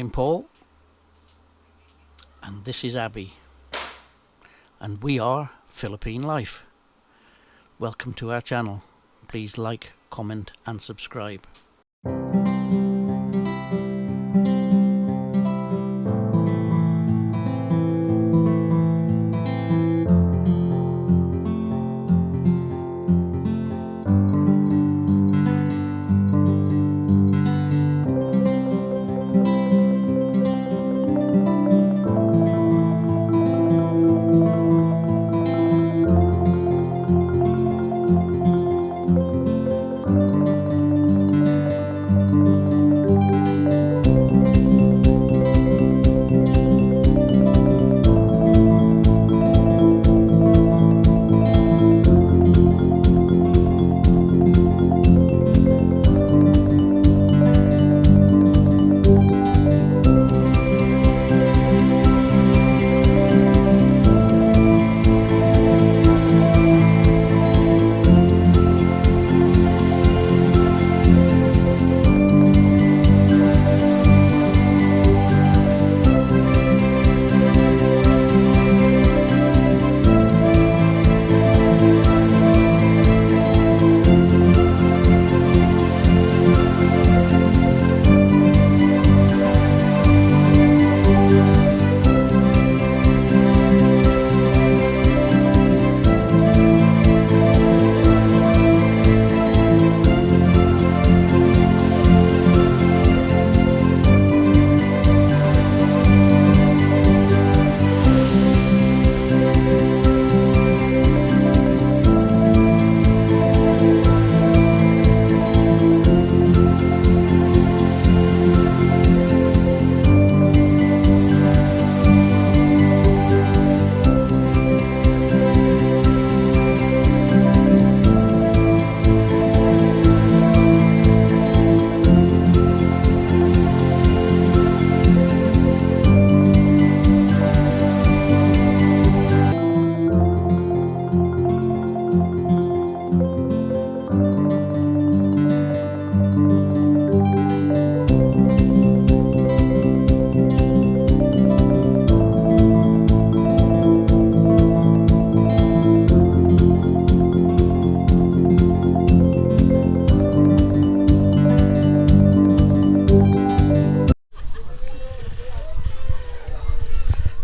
I'm Paul, and this is Abby, and we are Philippine Life. Welcome to our channel. Please like, comment and subscribe.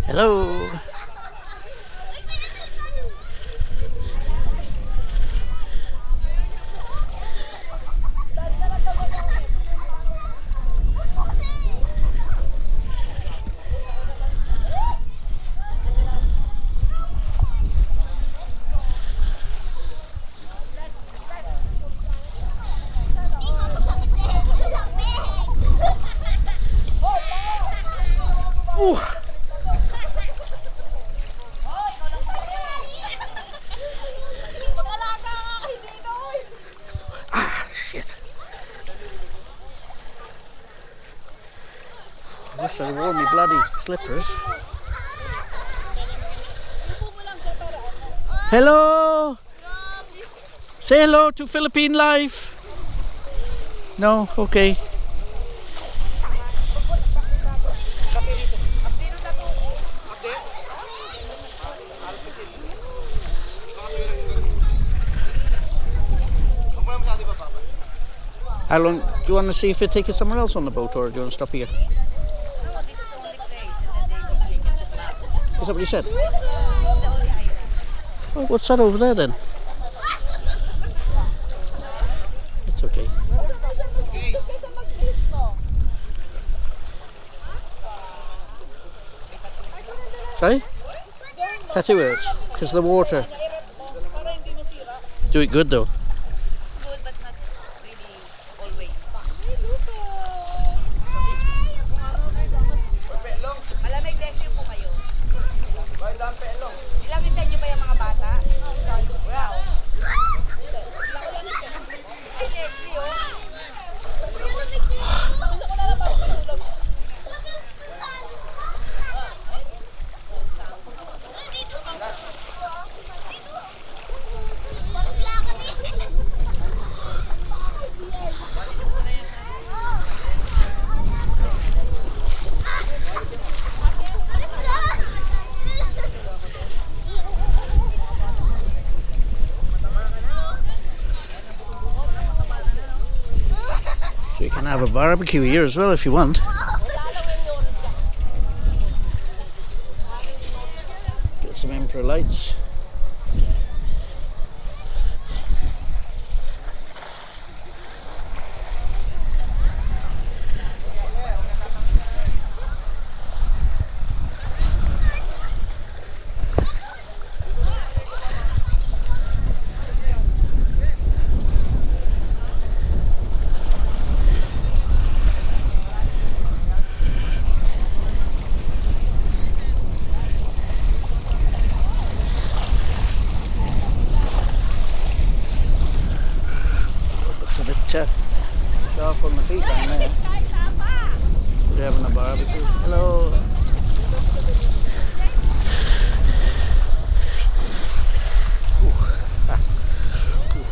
Hello. Ooh. Shit. I wish I'd worn my bloody slippers. Hello! Say hello to Philippine Life. No? Okay. How long do you want to see if they take us somewhere else on the boat, or do you want to stop here? No, this is the only place, and then they will take us to class. Is that what you said? This is the only island. Oh, what's that over there then? It's okay. Sorry? Tattoo hurts because of the water. Do it good though. It's good, but not really always. Malamig din po kayo. Ilang isa nyo ba yung mga bata? Wow. Ay, Leslie, oh. Dito. can have a barbecue here as well if you want. Get some emperor lights. Sharp on the feet down there. We're having a barbecue. Hello. Ooh. Ah. Ooh.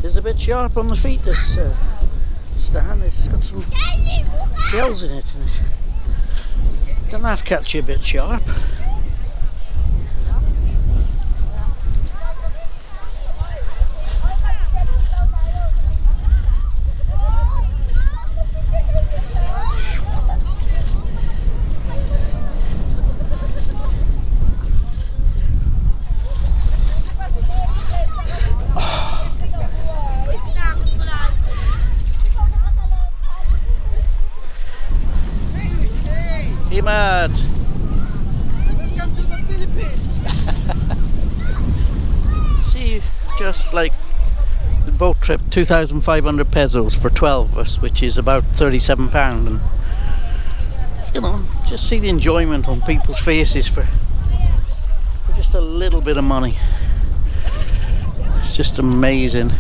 It's a bit sharp on the feet, this stand. It's got some shells in it. And it don't have to catch you a bit sharp. Hey, Matt. Welcome to the Philippines. See, just like the boat trip, 2,500 pesos for 12 of us, which is about £37, and you know, just see the enjoyment on people's faces for just a little bit of money. It's just amazing.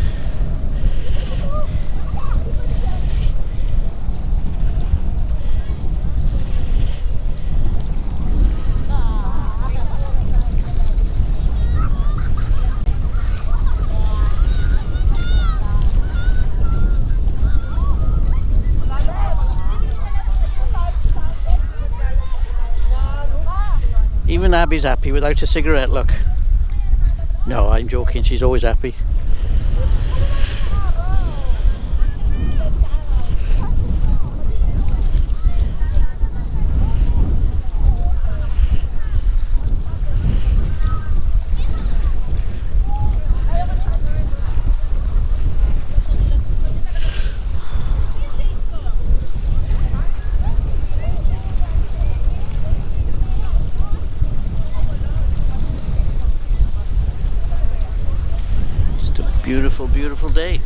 Even Abby's happy without a cigarette, look. No, I'm joking, she's always happy. Beautiful, beautiful day.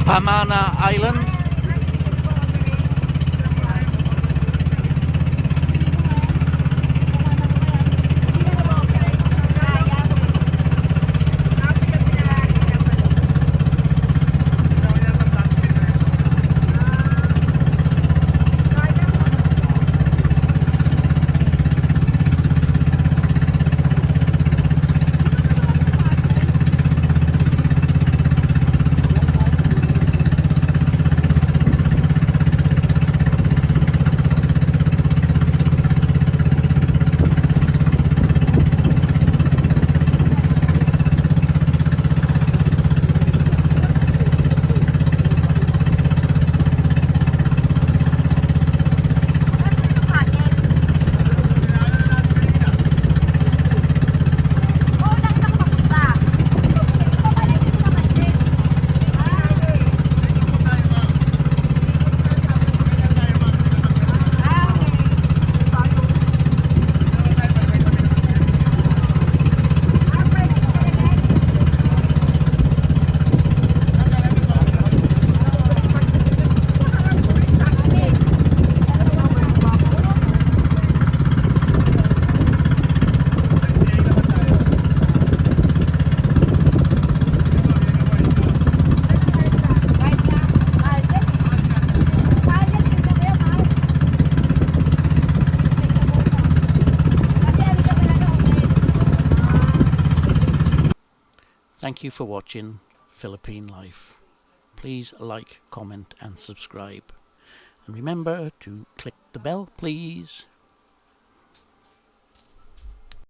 Pamana Island. Thank you for watching Philippine Life. Please like, comment and subscribe. And remember to click the bell, please.